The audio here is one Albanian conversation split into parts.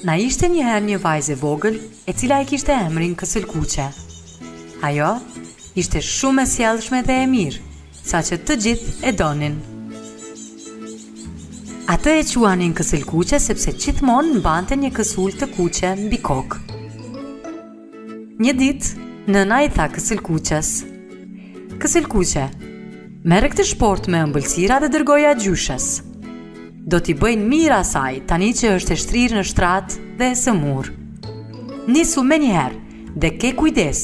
Na ishte njëherë një vajzë e vogël e cila e kishte emrin Kësëlkuqe. Ajo ishte shumë e sjellshme dhe e mirë, saqë të gjithë e donin. Atë e quanin Kësëlkuqe sepse gjithmonë mbante një kësulë të kuqe mbi kokë. Një ditë, nëna i tha Kësëlkuqes: "Kësëlkuqe, merre këtë shport me ëmbëlsira dhe dërgoja gjyshes. Do t'i bëjnë mirë asaj tani që është e shtrirë në shtratë dhe e sëmur. Nisu me njëherë dhe ke kujdes,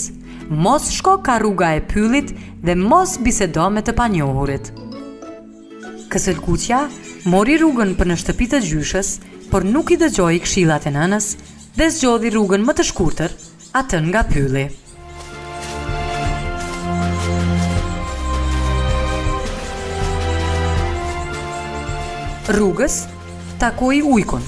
mos shko ka rruga e pyllit dhe mos bisedo me të panjohurit." Kësëlkuqja mori rrugën për në shtëpi të gjyshës, por nuk i dëgjoi këshillat e nënës dhe zgjodhi rrugën më të shkurtër, atë nga pylli. Rrugës takoi ujkun,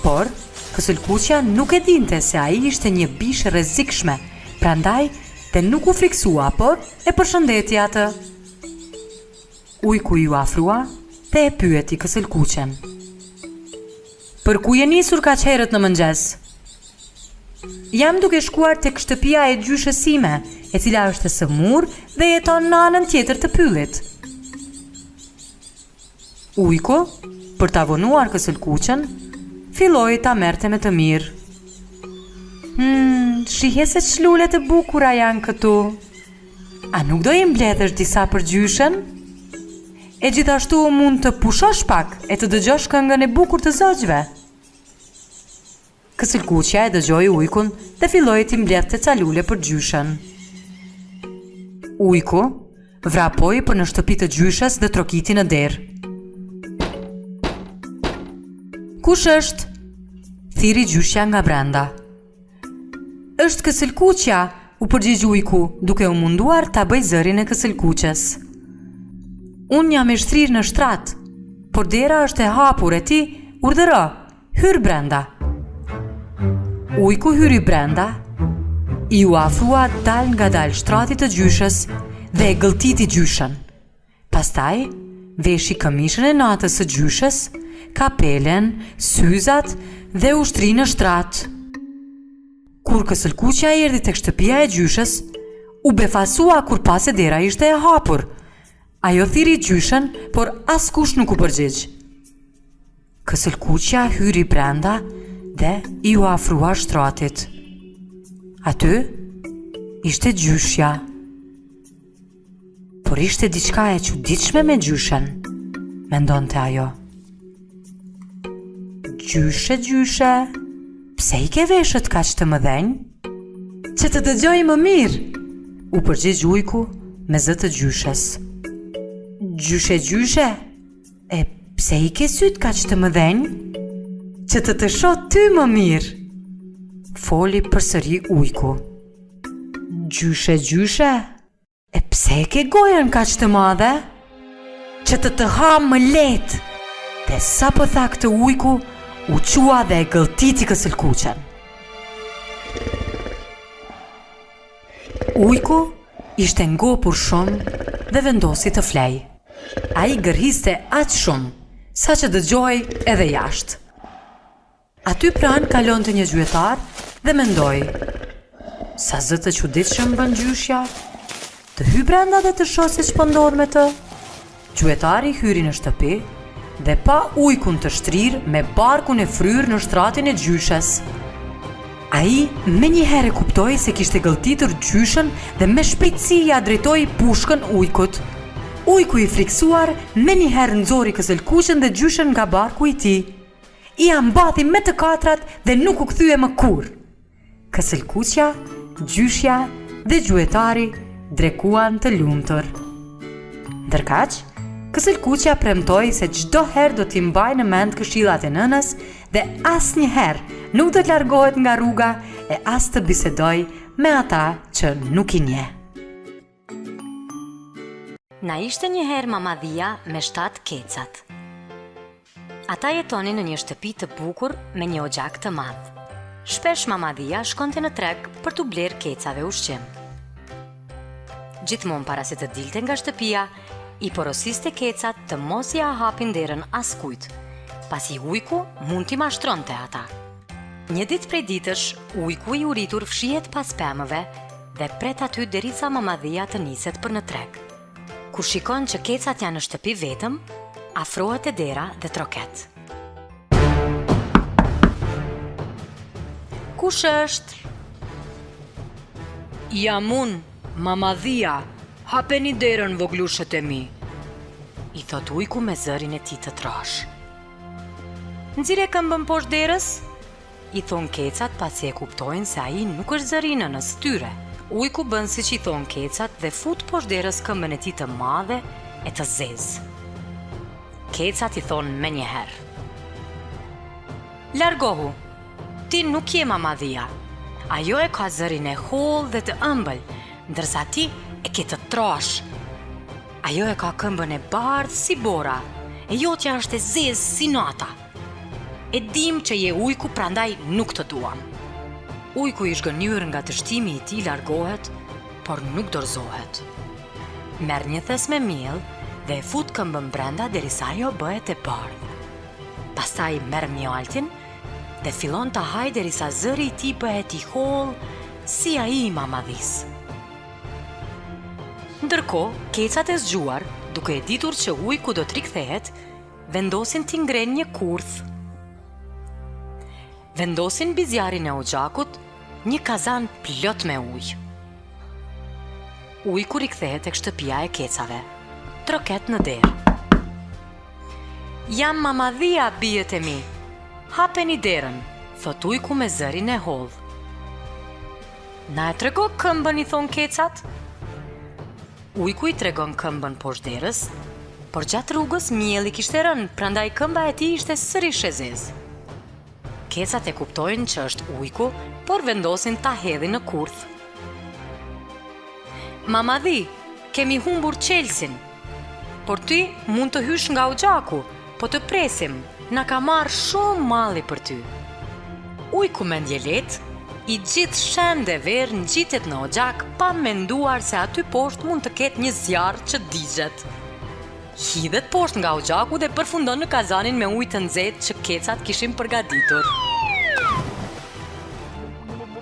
por Kësëlkuqja nuk e dinte se ai ishte një bishë rrezikshme, prandaj dhe nuk u friksua, por e përshëndeti atë. Ujku ju afrua dhe e pyeti Kësëlkuqen: "Për ku je nisur kaq herët në mëngjes?" "Jam duke shkuar tek shtëpia e gjyshës sime, e cila është e sëmur dhe jeton në anën tjetër të pyllit." Ujku, për ta vonuar Kësëlkuqen, filloi ta merrte me të mirë. Shihe se ç'lule të bukura janë këtu. A nuk do i mbledhësh disa për gjyshen? E gjithashtu mund të pushosh pak e të dëgjosh këngën e bukur të zogjve." Kësëlkuqja e dëgjoi ujkun dhe filloi t'i mbledhte ca lule për gjyshen. Ujku vrapoi për në shtëpi të gjyshës dhe trokiti në derë. "Kush është?" thiri gjyshja nga brenda. "Është Kësëlkuqja," u përgjigj ujku, duke u munduar ta bëj zërin e Kësëlkuqes. "Unë jam e shtrirë në shtratë, por dera është e hapur e ti, urdhëro, hyr brenda." Ujku hyri brenda, i u afrua dal nga dal shtratit të gjyshës dhe e gëlltiti gjyshen. Pastaj veshi këmishën e natës së gjyshës, kapelen, syzat dhe ushtri në shtratë. Kur Kësëlkuqja erdhi tek shtëpia e gjyshës, u befasua kur pas e dera ishte e hapur. Ajo thiri gjyshen, por askush nuk u përgjigj. Kësëlkuqja hyri brenda dhe i u afrua shtratit. Aty ishte gjyshja. Por ishte diçka e çuditshme me gjyshen, mendonte ajo. Gjyshe, pse i ke veshët kaq të mëdhenj?" "Që të dëgjoj më mirë," u përgjigj ujku me zë të gjyshes. Gjyshe, e pse i ke syt kaq të mëdhenj?" "Që të shoh ty më mirë," foli përsëri ujku. Gjyshe, e pse e ke gojën kaq të madhe?" "Që të ha më lehtë." Dhe sa po tha këtë ujku, u qua dhe e gëlltiti Kësëlkuqen. Ujku ishte ngopur shumë dhe vendosi të flej. Ai gërhiste aq shumë, sa që dëgjoi edhe jashtë. Aty pranë kalonte një gjyetar dhe mendoi: "Sa zë të çuditshëm bën gjyshja, të hy brenda dhe të shoh se ç'po ndodh me të." Gjyetari hyri në shtëpi dhe pa ujkun të shtrirë me barkun e fryrë në shtratin e gjyshes. Ai me njëherë kuptoi se kishte gëlltitur gjyshen dhe me shpejtësi ja drejtoi pushkën ujkut. Ujku i friksuar me njëherë nxori Kësëlkuqen dhe gjyshen nga barku i tij. I ambathi me të katrat dhe nuk u kthye më kurrë. Kësëlkuqja, gjyshja dhe gjyetari drekuan të lumtur. Ndërkaq, Kësëlkuqja premtoi se çdo herë do t'i mbajë në mend këshillat e nënës dhe asnjëherë nuk do të largohet nga rruga e as të bisedoj me ata që nuk i njeh. Na ishte njëherë mamadhia me 7 kecat. Ata jetonin në një shtëpi të bukur me një ogjak të madh. Shpesh mamadhia shkonte në treg për t'u blerë kecave ushqim. Gjithmonë para se të dilte nga shtëpia, i porosiste kecat të mos ia hapin derën askujt, pasi ujku mund t'i mashtronte ata. Një ditë prej ditësh, ujku i uritur fshihet pas pemëve dhe pret aty derisa mamadhia të niset për në treg. Kur shikon që kecat janë në shtëpi vetëm, afrohet e dera dhe troket. Kush është? Jam unë, mamadhia, hapeni derën voglushët e mi, i thot ujku me zërin e tij të trash. Nxire këmbën poshtë derës, i thon kecat pasi e kuptojnë se ai nuk është zërinë në tyre. Ujku bën siç i thon kecat dhe fut poshtë derës këmbën e tij të madhe e të zezë. Kecat i thon menjëherë: Largohu, ti nuk je mamadhia. Ajo e ka zërin e hollë dhe të ëmbël, ndërsa ti e ke të trash. Ajo e ka këmbën e bardhë si bora, e jotja është e zezë si nata. E dim që je ujku, prandaj nuk të duam. Ujku i zhgënjur nga dështimi i tij largohet, por nuk dorëzohet. Merr një thes me miell dhe e fut këmbën brenda derisa ajo bëhet e bardhë. Pastaj merr mjaltin dhe fillon të haj derisa zëri i tij bëhet i hollë si ai i mamadhisë. Ndërkohë, kecat e zgjuar, duke e ditur që ujku do të rikthehet, vendosin t'i ngrenë një kurth. Vendosin mbi zjarrin e oxhakut një kazan plot me ujë. Ujku rikthehet tek shtëpia e kecave. Troket në derë. Jam mamadhia, bijët e mi. Hapeni derën, thot ujku me zërin e hollë. Na e trego këmbën, i thon kecat. Ujku i tregon këmbën poshtë derës, por gjatë rrugës mielli kishte rënë, prandaj këmba e tij ishte sërish e zezë. Kecat e kuptojnë që është ujku, por vendosin ta hedhin në kurth. Mamadhi, kemi humbur qelsin, por ti mund të hysh nga oxhaku, po të presim, na ka marrë shumë malli për ty. Ujku me ndjelet, i gjithë shen dhe verë ngjitet në oxhak pa menduar se aty poshtë mund të ketë një zjarr që digjet. Hidhet poshtë nga oxhaku dhe përfundon në kazanin me ujë të nxehtë që kecat kishin përgatitur.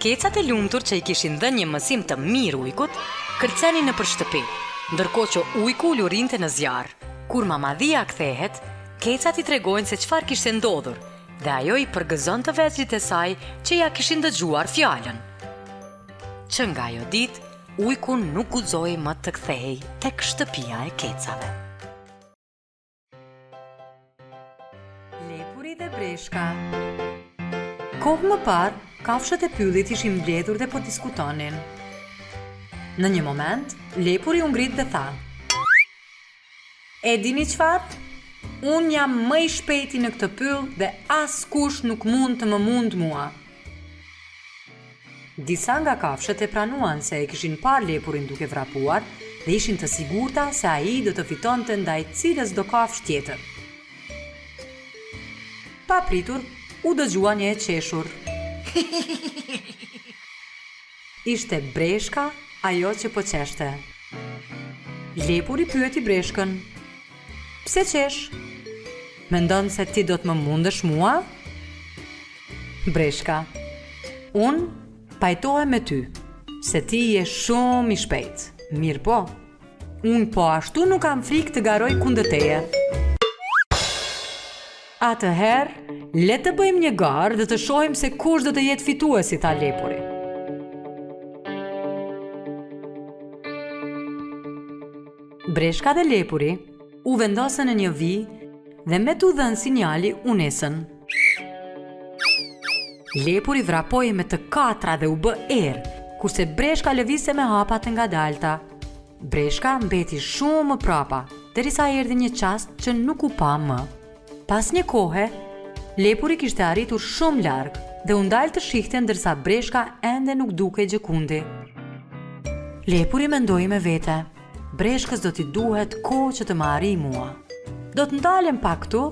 Kecat e lumtur që i kishin dhënë një mësim të mirë ujkut, kërcenin nëpër shtëpi, ndërkohë që ujku lurinte në zjarr. Kur mamadhia kthehet, kecat i tregojnë se çfarë kishte ndodhur, dhe ajo i përgëzon të veçlit e saj që ja kishin dëgjuar fjalën. Që nga ajo ditë, ujku nuk guxoi më të kthehej tek shtëpia e kecave. Lepuri dhe breshka. Kohë më parë, kafshët e pyllit ishin mbledhur dhe po diskutonin. Në një moment, lepuri u ngrit dhe tha: E dini çfarë? Unë jam më i shpejti në këtë pyll dhe askush nuk mund të më mund mua. Disa nga kafshët e pranuan se e kishin parë lepurin duke vrapuar dhe ishin të sigurta se ai do të fitonte ndaj cilës do kafshë tjetër. Pa pritur, u dëgjua një e qeshur. Ishte breshka ajo që po qeshte. Lepuri pyeti breshkën: Pse qesh? Mendon se ti do të më mundësh mua? Breshka: Unë pajtohem me ty, se ti je shumë i shpejt. Mirë po, unë po ashtu nuk kam frikë të garoj kundër teje. Atëherë, le të bëjmë një garë dhe të shohim se kush do të jetë fituesi, tha lepuri. Breshka dhe lepuri u vendosën në një vijë dhe me t'u dhënë sinjali u nesën. Lepuri vrapoi me të katra dhe u bë erë, kurse breshka lëvizte me hapat e ngadalta. Breshka mbeti shumë më prapa, derisa erdhi një çast që nuk u pa më. Pas një kohe, lepuri kishte arritur shumë larg dhe u ndal të shihte ndërsa breshka ende nuk dukej gjëkundi. Lepuri mendoi me vete: breshkës do t'i duhet kohë që të më arrijë mua. Do të ndalem pak këtu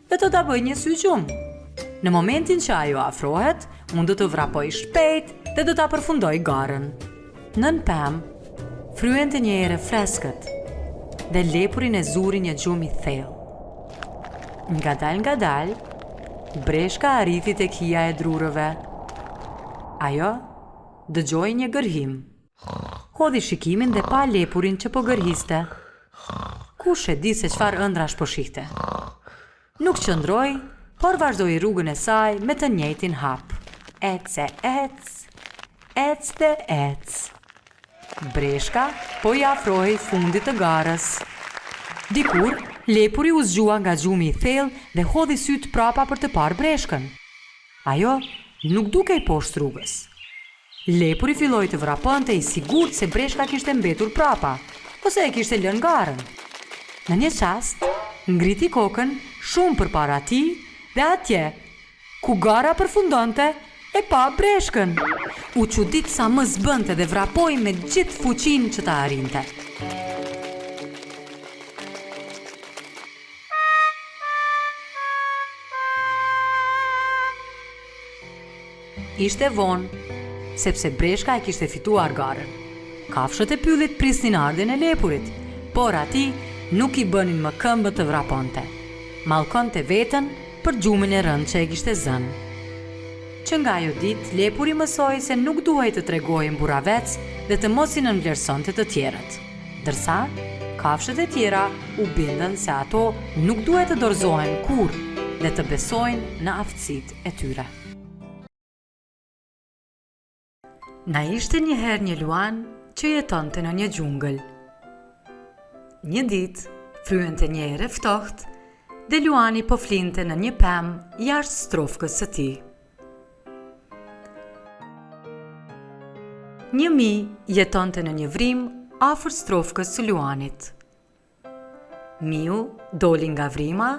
dhe do ta bëj një sy gjumë. Në momentin që ajo afrohet, unë do të vrapoj shpejt dhe do ta përfundoj garën. Nën pemë, fryente një erë freskët dhe lepurin e zuri një gjumë i thellë. Ngadal, breshka arriti tek hija e drurëve. Ajo dëgjoi një gërhim. Hodhi shikimin dhe pa lepurin që po gërhiste. Kush e di se çfarë ëndrash po shihte. Nuk qëndroi, por vazhdoi rrugën e saj me të njëjtin hap. Ec dhe ec. Breshka po i afrohej fundit të garës. Dikur, lepuri u zgjua nga gjumi i thellë dhe hodhi syt prapa për të parë breshkën. Ajo nuk dukej poshtë rrugës. Lepuri filloi të vrapante i sigurt se breshka kishte mbetur prapa, ose e kishte lënë garën. Në një çast, ngriti kokën shumë përpara tij dhe atje, ku gara përfundonte, e pa breshkën. U çudit sa më zbënte dhe vrapoi me gjithë fuqinë që ta arrinte. Ishte vonë, sepse breshka e kishte fituar garën. Kafshët e pyllit prisnin ardhin e lepurit, por ati nuk i bënin më këmbë të vraponte. Mallkonte veten për gjumin e rënd që e kishte zënë. Që nga ajo ditë, lepuri mësoi se nuk duhej të tregojë burravec dhe të mos i nënvlerësonte të tjerët. Ndërsa, kafshët e tjera u bindën se ato nuk duhet të dorëzohen kurrë dhe të besojnë në aftësitë e tyre. Na ishte njëherë një luan që jetonte në një gjungël. Një ditë, fryente një erë e ftohtë dhe luani po flinte në një pemë jashtë strofkës së tij. Një mi jetonte në një vrim afër strofkës së luanit. Miu doli nga vrima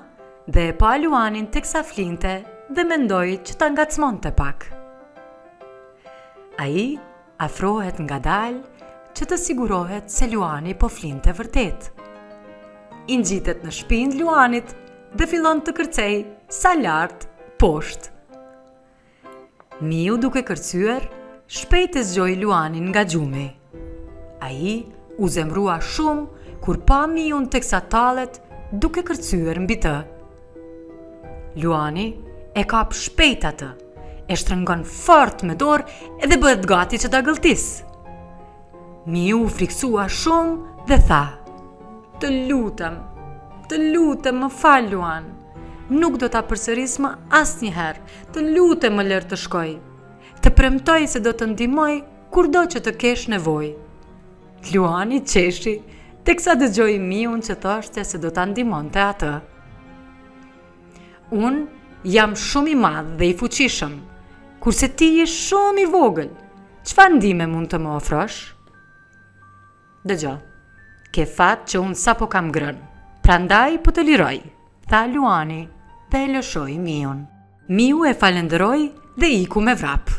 dhe e pa luanin teksa flinte dhe mendoi që ta ngacmonte pak. Ai afrohet ngadalë që të sigurohet se luani po flinte vërtet. I ngjitet në shpinë luanit dhe fillon të kërcej sa lart poshtë. Miu duke kërcyer, shpejt e zgjoi luanin nga gjumi. Ai u zemrua shumë kur pa miun teksa tallet duke kërcyer mbi të. Luani e kap shpejt atë, e shtrëngon fort me dorë edhe bëhet gati që ta gëlltis. Miu u friksua shumë dhe tha: Të lutem, më fal luan. Nuk do ta përsëris më asnjëherë. Të lutem, më lër të shkoj. Të premtoj se do të ndihmoj kurdo që të kesh nevojë. Luani qeshi, teksa dëgjoi miun që thoshte se do ta ndihmonte atë. Unë jam shumë i madh dhe i fuqishëm, kurse ti je shumë i vogël. Çfarë ndihme mund të më ofrosh? Dëgjoj, ke fat që unë sapo kam grënë, prandaj po të liroj, tha luani dhe e lëshoi miun. Miu e falenderoi dhe iku me vrap.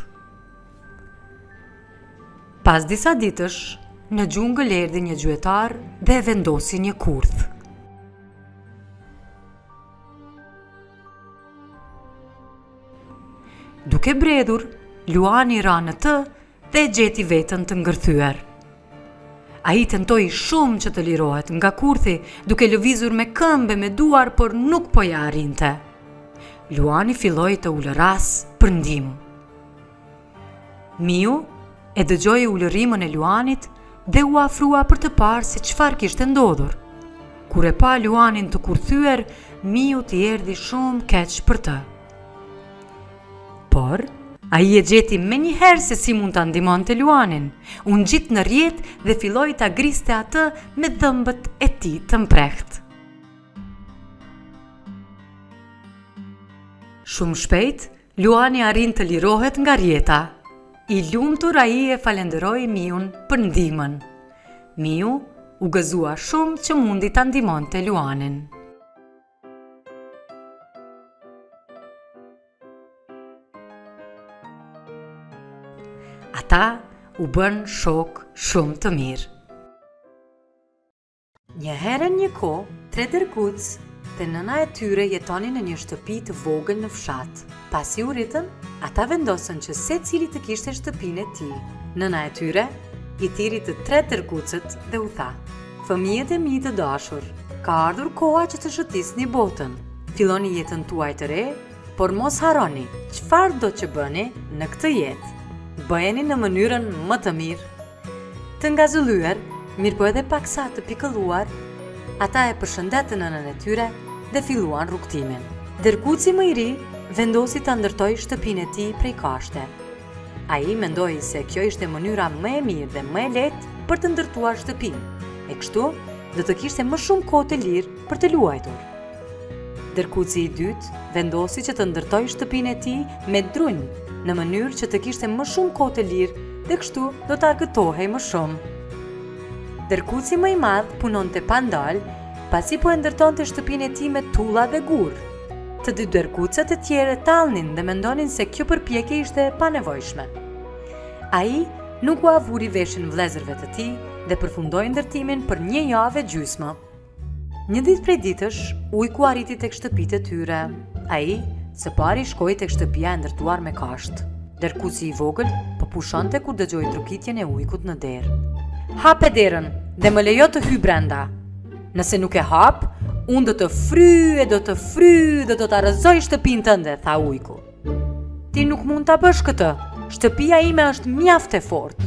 Pas disa ditësh, në gjungël erdhi një gjuetar dhe e vendosi një kurth. Duke bredhur, luani ra në të dhe e gjeti veten të ngërthyer. Ai tentoi shumë që të lirohet nga kurthi, duke lëvizur me këmbë me duar, por nuk po ja arrinte. Luani filloi të ulëras për ndihmë. Miu e dëgjoi ulërimën e luanit dhe u afrua për të parë se çfarë kishte ndodhur. Kur e pa luanin të kurthyer, miu t'i erdhi shumë keq për të. Por ai e gjeti menjëherë se si mund ta ndihmonte luanin. U ngjit në rrjet dhe filloi ta griste atë me dhëmbët e tij të mprehtë. Shumë shpejt, luani arrin të lirohet nga rrjeta. I lumtur ai e falenderoi miun për ndihmën. Miu u gëzua shumë që mundi ta ndihmonte luanin. Ata u bën shok shumë të mirë. Një herë një kohë, 3 dërguc dhe nëna e tyre jetonin në një shtëpi të vogël në fshat. Pasi u rritën, ata vendosën që secili të kishte shtëpinë e tij. Nëna e tyre i thiri të 3 dërgucët dhe u tha: "Fëmijët e mi të dashur, ka ardhur koha që të shëtisni botën. Filloni jetën tuaj të re por mos harroni, çfarë do që bëni në këtë jetë, bëjeni në mënyrën më të mirë. Të ngazëllyer, mirë po edhe paksa të pikëlluar, ata e përshëndetën nënën e tyre dhe filluan rrugtimin. Dërkuci më i ri vendosi ta ndërtoi shtëpinë e tij prej kashte. Ai mendoi se kjo ishte mënyra më e mirë dhe më e lehtë për të ndërtuar shtëpinë, e kështu do të kishte më shumë kohë të lirë për të luajtur. Dërkuci i dytë vendosi që të ndërtoi shtëpinë e tij me drunj në mënyrë që të kishte më shumë kohë të lirë dhe kështu do të argëtohej më shumë. Dërkuci më i madh punonte pa ndalë, pasi po e ndërtonte shtëpinë e tij me tulla dhe gur. Të dy dërkucët e tjerë tallnin dhe mendonin se kjo përpjekje ishte pa nevojshme. Ai nuk u avuri veshin vëllezërve të tij dhe përfundoi ndërtimin për 1 javë e gjysmë. Një ditë prej ditësh, ujku arriti tek shtëpitë e tyre. Ai së pari shkoi tek shtëpia e ndërtuar me kashtë. Dërkuci i vogël po pushonte kur dëgjoi trokitjen e ujkut në derë. "Hape derën dhe më lejo të hyj brenda. Nëse nuk e hap, unë do të fry dhe do të arrëzoj shtëpinë tënde", tha ujku. "Ti nuk mund ta bësh këtë. Shtëpia ime është mjaft e fortë."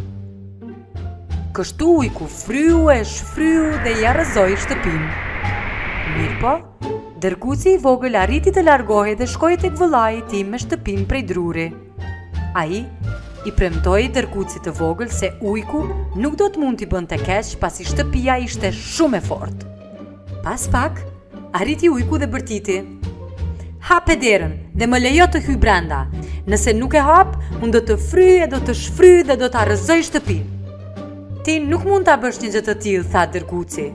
Kështu ujku shfryu dhe i arrëzoi shtëpinë. Mirë po, dërkuci i vogël arriti të largohej dhe shkoi tek vëllai i tij me shtëpinë prej druri. Ai i premtoi dërkucit të vogël se ujku nuk do të mund t'i bënte keq pasi shtëpia ishte shumë e fortë. Pas pak, arriti ujku dhe bërtiti. "Hape derën dhe më lejo të hyj brenda. Nëse nuk e hap, unë do të shfryj dhe do të arrëzoj shtëpinë." "Ti nuk mund ta bësh një gjë të tillë", tha dërkuci.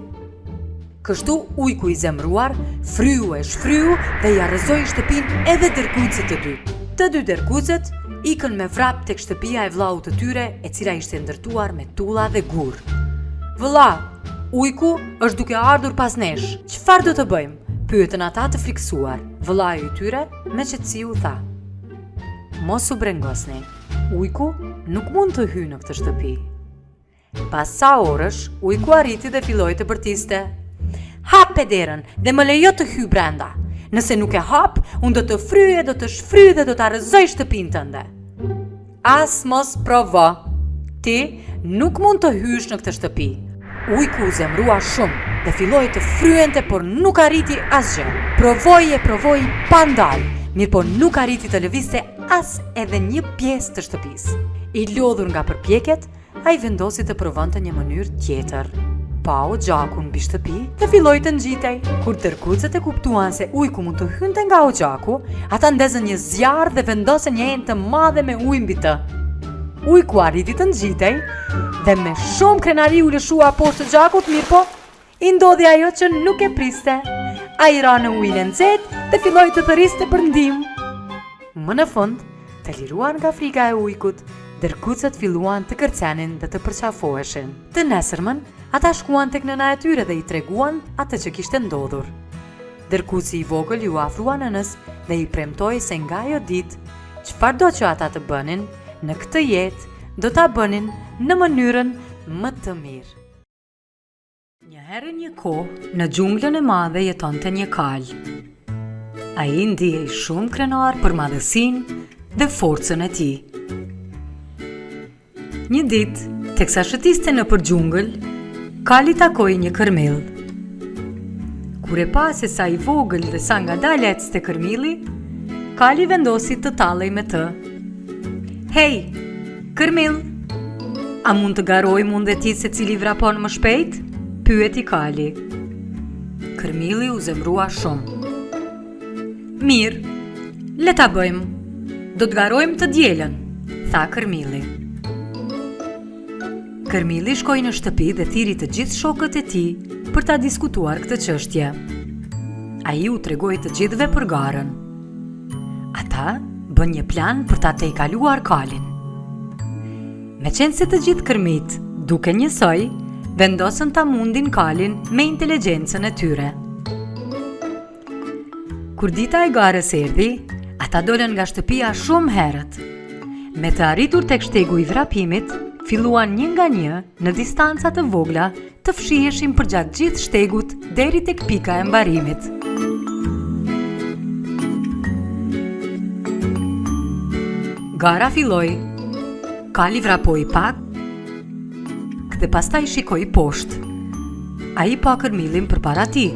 Kështu ujku i zemruar shfryu dhe i arrëzoi shtëpinë edhe dërkucit të dy. Të dy dërkucët ikën me vrap tek shtëpia e vllaut të tyre, e cila ishte ndërtuar me tulla dhe gur. "Vëlla, ujku është duke ardhur pas nesh. Çfarë do të bëjmë?" pyetën ata të friksuar. Vëllai i tyre me qetësi u tha: "Mos u brengosni. Ujku nuk mund të hyjë në këtë shtëpi." Pas sa orësh, ujku arriti dhe filloi të bërtiste. "Hape derën dhe më lejo të hyj brenda. Nëse nuk e hap, unë do të shfryj dhe do të arrëzoj shtëpinë tënde." "As mos provo. Ti nuk mund të hysh në këtë shtëpi." Ujku u zemrua shumë dhe filloi të fryente, por nuk arriti asgjë. Provoi pa ndalë, mirë po nuk arriti të lëvizte as edhe një pjesë të shtëpisë. I lodhur nga përpjekjet, ai vendosi të provonte një mënyrë tjetër. Pau gjakun mbi shtëpi dhe filloi të ngjitej. Kur dërkucët e kuptuan se ujku mund të hynte nga gjaku, ata ndezën një zjarr dhe vendosën një enë të madhe me ujë mbi të. Ujku arriti të ngjitej dhe me shumë krenari u lëshua poshtë gjakut, mirë po, i ndodhi ajo që nuk e priste. Ai ra në ujin e nxehtë dhe filloi të thërriste për ndihmë. Më në fund, të liruar nga frika e ujkut, dërkucët filluan të kërcenin dhe të përqafoheshin. Të nesërmën, ata shkuan tek nëna e tyre dhe i treguan atë që kishte ndodhur. Dërkuci i vogël ju afrua nënës dhe i premtoi se nga ajo ditë, çfarëdo që ata të bënin, në këtë jetë do ta bënin në mënyrën më të mirë. Një herë një kohë, në xhunglën e madhe jetonte një kal. Ai ndihej shumë krenar për madhësinë dhe forcën e tij. Një ditë, teksa shëtiste nëpër xhungël, kali takoi një kërmill. Kur e pa se sa i vogël dhe sa ngadalë ecste kërmilli, kali vendosi të tallej me të. "Hej, kërmill, a mund të garojmë unë dhe ti se cili vrapon më shpejt?" pyeti kali. Kërmilli u zemrua shumë. "Mirë, le ta bëjmë. Do të garojmë të dielën", tha kërmilli. Kërmilli shkoi në shtëpi dhe thiri të gjithë shokët e tij për ta diskutuar këtë çështje. Ai u tregoi të gjithëve për garën. Ata bën një plan për ta tejkaluar kalin. Meqense se të gjithë kërmit duke njësoj, vendosën ta mundin kalin me inteligjencën e tyre. Kur dita e garës erdhi, ata dolën nga shtëpia shumë herët. Me të arritur tek shtegu i vrapimit, filluan një nga një në distanca të vogla të fshiheshin përgjatë gjithë shtegut deri tek pika e mbarimit. Gara filloi. Kali vrapoi pak dhe pastaj shikoi poshtë. Ai pa Kërmilin përpara tij.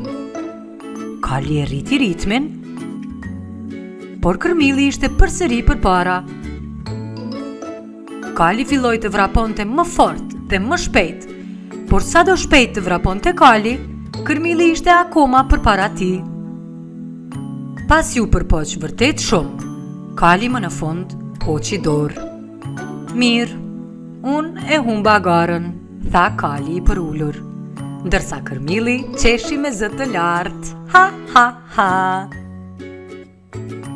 Kali e rriti ritmin, por Kërmili ishte përsëri përpara. Kali filloi të vraponte më fort dhe më shpejt, por sado shpejt të vraponte Kali, Kërmili ishte akoma përpara tij. Pas ju përpoq vërtet shumë, Kali më në fund hoqi dorë. Mirë, unë e humba garën, tha Kali për ullur, ndërsa Kërmili qeshi me zë të lartë. Ha, ha, ha!